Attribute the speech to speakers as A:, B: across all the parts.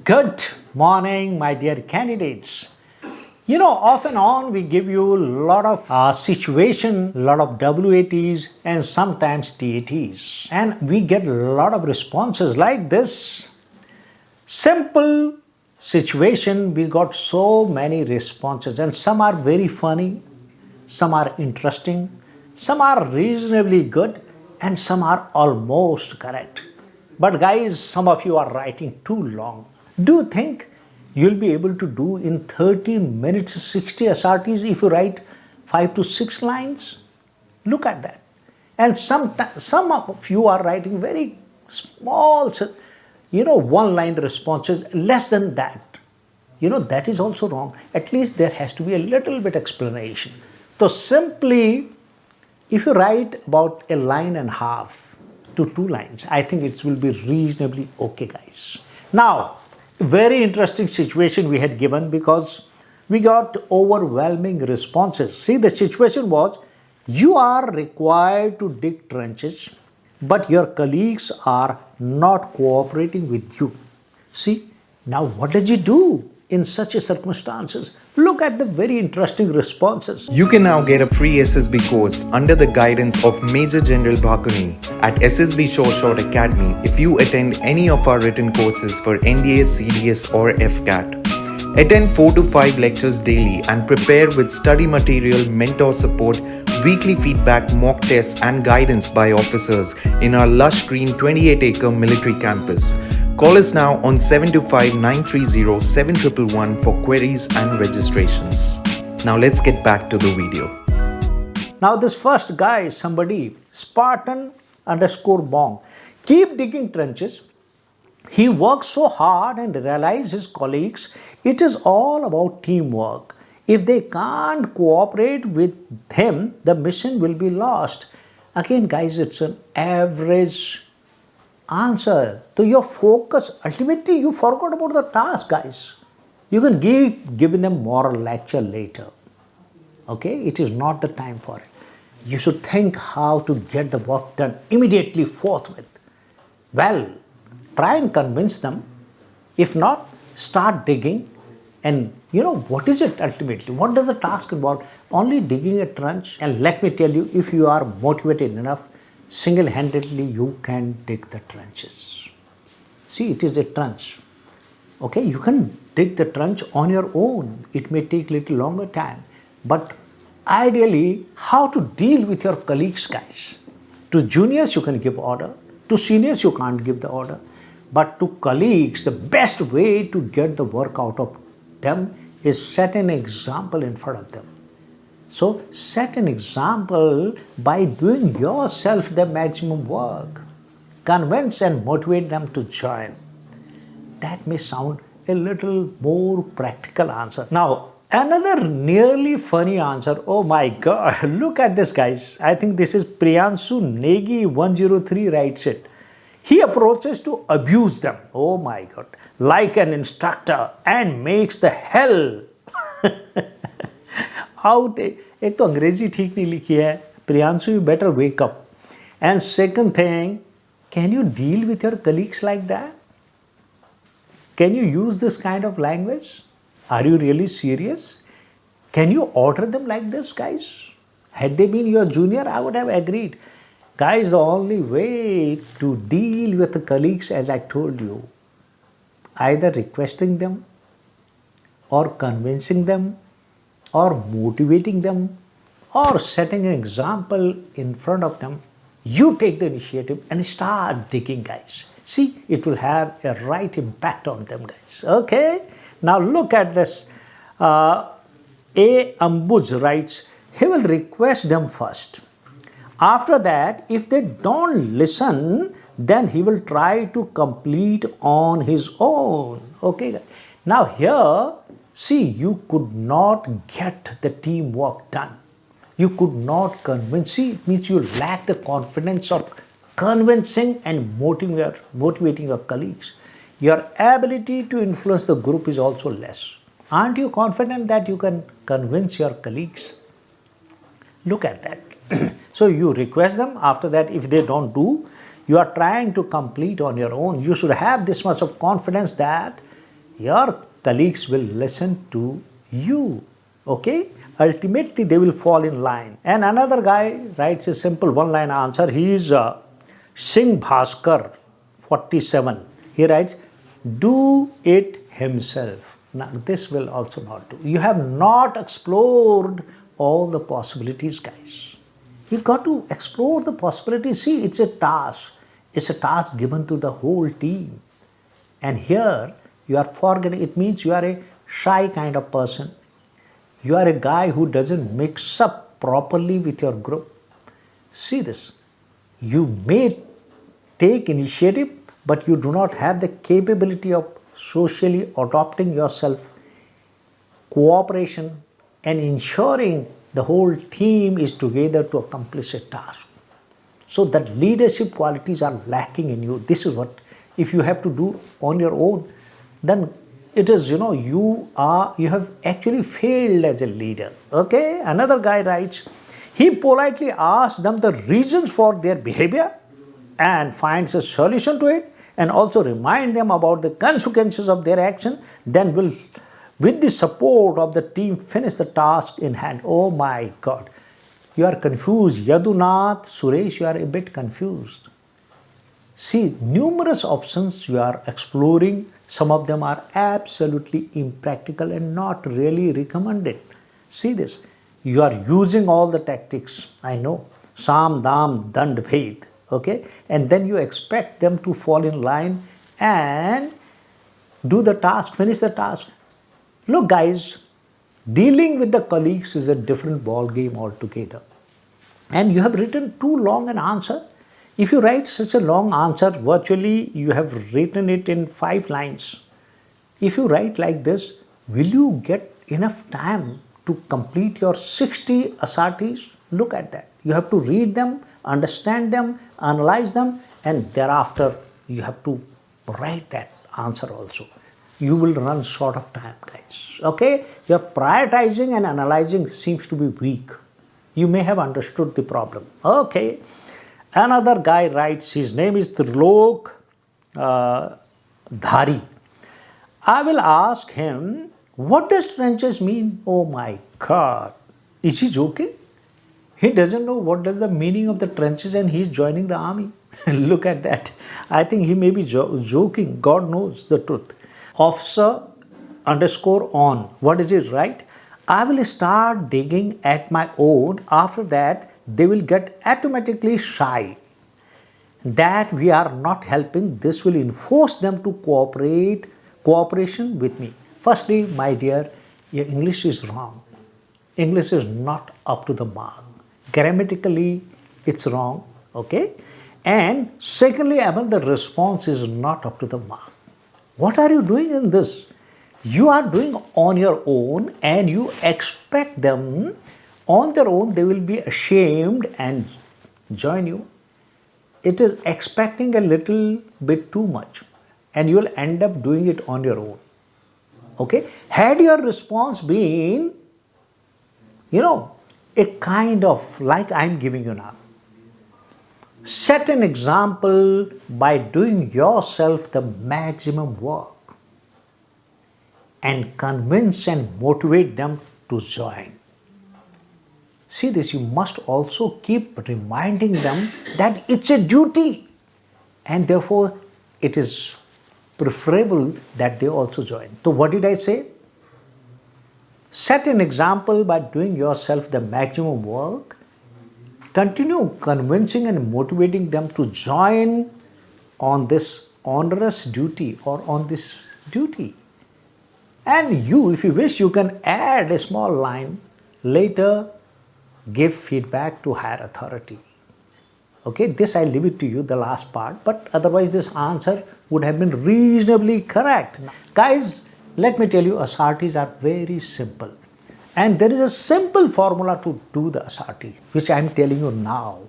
A: Good morning, my dear candidates. Off and on we give you a lot of situation, a lot of WATs and sometimes TATs. And we get a lot of responses like this. Simple situation, we got so many responses and some are very funny, some are interesting, some are reasonably good and some are almost correct. But guys, some of you are writing too long. Do you think you'll be able to do in 30 minutes 60 SRTs if you write 5 to 6 lines? Look at that. And some of you are writing very small, one-line responses, less than that. That is also wrong. At least there has to be a little bit explanation. So simply, if you write about a line and a half to 2 lines, I think it will be reasonably okay, guys. Now, very interesting situation we had given because we got overwhelming responses. See, the situation was, you are required to dig trenches, but your colleagues are not cooperating with you. See, now what does he do in such a circumstances? Look at the very interesting responses.
B: You can now get a free SSB course under the guidance of Maj Gen Bhakuni at SSB Short Academy if you attend any of our written courses for NDA, CDS or AFCAT. Attend 4 to 5 lectures daily and prepare with study material, mentor support, weekly feedback, mock tests and guidance by officers in our lush green 28-acre military campus. Call us now on 725-930-7111 for queries and registrations. Now let's get back to the video.
A: Now this first guy is somebody, Spartan_Bong. Keep digging trenches. He works so hard and realizes his colleagues, it is all about teamwork. If they can't cooperate with him, the mission will be lost. Again, guys, it's an average answer. So your focus, ultimately you forgot about the task, guys. You can give them moral lecture later. Okay, it is not the time for it. You should think how to get the work done immediately, forthwith. Well, try and convince them. If not, start digging. And what is it ultimately? What does the task involve? Only digging a trench. And let me tell you, if you are motivated enough, single-handedly you can dig the trenches. See, it is a trench. Okay, you can dig the trench on your own. It may take a little longer time. But ideally, how to deal with your colleagues, guys? To juniors, you can give order. To seniors, you can't give the order. But to colleagues, the best way to get the work out of them is set an example in front of them. So set an example by doing yourself the maximum work. Convince and motivate them to join. That may sound a little more practical answer. Now, another nearly funny answer. Oh my God, look at this, guys. I think this is Priyanshu Negi 103 writes it. He approaches to abuse them. Oh my God, like an instructor and makes the hell out. एक तो अंग्रेजी ठीक नहीं लिखी है. Priyanshu, you better wake up. And second thing, can you deal with your colleagues like that? Can you use this kind of language? Are you really serious? Can you order them like this, guys? Had they been your junior, I would have agreed. Guys, the only way to deal with the colleagues, as I told you, either requesting them or convincing them or motivating them or setting an example in front of them. You take the initiative and start digging, guys. See, it will have a right impact on them, guys. Okay? Now look at this. A. Ambuj writes, he will request them first. After that, if they don't listen, then he will try to complete on his own. Okay? Now here, see, you could not get the teamwork done. You could not convince. See, it means you lack the confidence of convincing and motivating your colleagues. Your ability to influence the group is also less. Aren't you confident that you can convince your colleagues? Look at that. So you request them. After that, if they don't do, you are trying to complete on your own. You should have this much of confidence that your colleagues will listen to you. Okay? Ultimately, they will fall in line. And another guy writes a simple one-line answer. He is Singh Bhaskar, 47. He writes, do it himself. Now, this will also not do. You have not explored all the possibilities, guys. You got to explore the possibilities. See, it's a task. It's a task given to the whole team. And here, you are forgetting. It means you are a shy kind of person. You are a guy who doesn't mix up properly with your group. See this. You may take initiative, but you do not have the capability of socially adopting yourself, cooperation, and ensuring the whole team is together to accomplish a task. So that leadership qualities are lacking in you. This is what, if you have to do on your own, then it is, you have actually failed as a leader. Okay? Another guy writes, he politely asks them the reasons for their behavior and finds a solution to it, and also remind them about the consequences of their action, then will, with the support of the team, finish the task in hand. Oh my God. You are confused. Yadunath, Suresh, you are a bit confused. See, numerous options you are exploring. Some of them are absolutely impractical and not really recommended. See this. You are using all the tactics. I know. Sam, Dam, Dand, Bhed. Okay? And then you expect them to fall in line and do the task, finish the task. Look, guys, dealing with the colleagues is a different ball game altogether. And you have written too long an answer. If you write such a long answer, virtually you have written it in 5 lines. If you write like this, will you get enough time to complete your 60 SRTs? Look at that. You have to read them, understand them, analyze them, and thereafter you have to write that answer also. You will run short of time, guys. Okay? Your prioritizing and analyzing seems to be weak. You may have understood the problem. Okay. Another guy writes, his name is Trilok Dhari. I will ask him, what does trenches mean? Oh my God. Is he joking? He doesn't know what does the meaning of the trenches and he's joining the army. Look at that. I think he may be joking. God knows the truth. Officer _ on. What is it, right? I will start digging at my own. After that, they will get automatically shy that we are not helping. This will enforce them to cooperation with me. Firstly, my dear, your English is wrong. English is not up to the mark. Grammatically, it's wrong. Okay? And secondly, the response is not up to the mark. What are you doing in this? You are doing on your own and you expect them on their own, they will be ashamed and join you. It is expecting a little bit too much and you will end up doing it on your own. Okay? Had your response been, a kind of like I'm giving you now. Set an example by doing yourself the maximum work and convince and motivate them to join. See this, you must also keep reminding them that it's a duty and therefore it is preferable that they also join. So what did I say? Set an example by doing yourself the maximum work. Continue convincing and motivating them to join on this onerous duty or on this duty. And you, if you wish, you can add a small line later, give feedback to higher authority. Okay, this I leave it to you, the last part, but otherwise this answer would have been reasonably correct. Guys, let me tell you, SRTs are very simple. And there is a simple formula to do the SRT, which I am telling you now.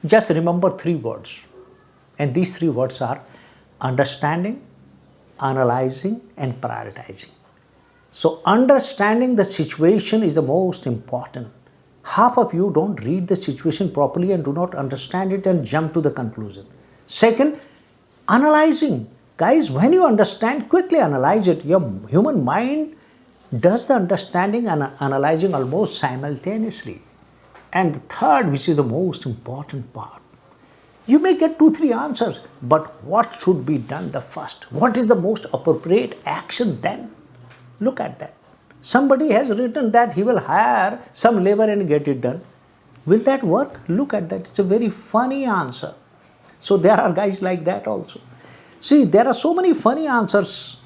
A: Just remember 3 words. And these 3 words are understanding, analyzing, and prioritizing. So understanding the situation is the most important. Half of you don't read the situation properly and do not understand it and jump to the conclusion. Second, analyzing. Guys, when you understand, quickly analyze it. Your human mind does the understanding and analyzing almost simultaneously. And the third, which is the most important part, you may get 2, 3 answers, but what should be done the first? What is the most appropriate action then? Look at that. Somebody has written that he will hire some labor and get it done. Will that work? Look at that. It's a very funny answer. So there are guys like that also. See, there are so many funny answers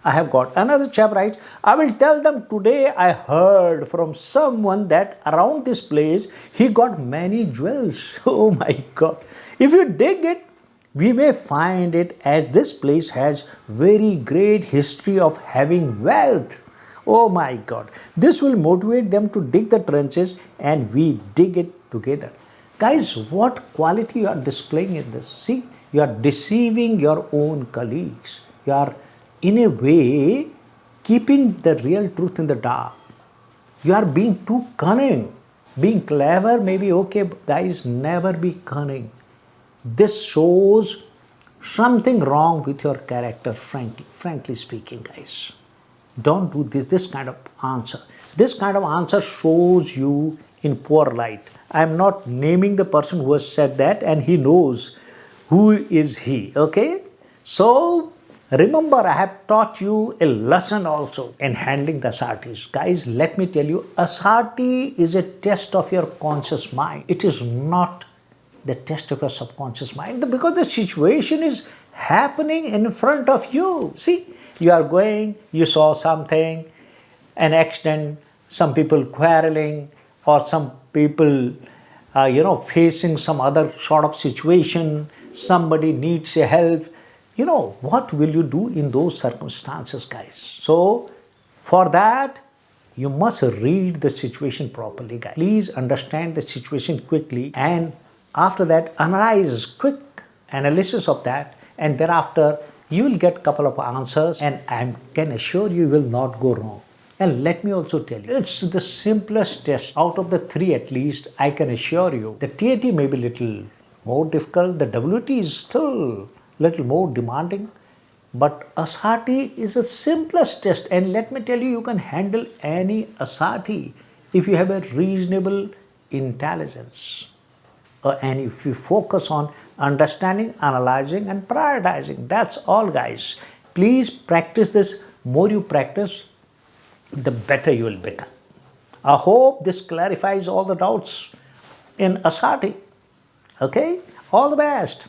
A: I have got. Another chap writes, I will tell them today I heard from someone that around this place he got many jewels. Oh my God. If you dig it, we may find it as this place has very great history of having wealth. Oh my God. This will motivate them to dig the trenches and we dig it together. Guys, what quality you are displaying in this? See, you are deceiving your own colleagues. You are, in a way, keeping the real truth in the dark. You are being too cunning. Being clever may be okay, but guys, never be cunning. This shows something wrong with your character, frankly speaking, guys. Don't do this kind of answer. This kind of answer shows you in poor light. I am not naming the person who has said that, and he knows who is he, okay? So, remember, I have taught you a lesson also in handling the SRTs. Guys, let me tell you, SRT is a test of your conscious mind. It is not the test of your subconscious mind, because the situation is happening in front of you. See, you are going, you saw something, an accident, some people quarreling, or some people, facing some other sort of situation, somebody needs a help. What will you do in those circumstances, guys? So, for that, you must read the situation properly, guys. Please understand the situation quickly, and after that, analyze, quick analysis of that, and thereafter, you will get a couple of answers, and I can assure you will not go wrong. And let me also tell you, it's the simplest test out of the 3 at least, I can assure you. The TAT may be a little more difficult, the WT is still a little more demanding, but SRT is the simplest test, and let me tell you, you can handle any SRT if you have a reasonable intelligence. And if you focus on understanding, analyzing, and prioritizing. That's all, guys. Please practice this. More you practice, the better you will become. I hope this clarifies all the doubts in SRT. Okay? All the best.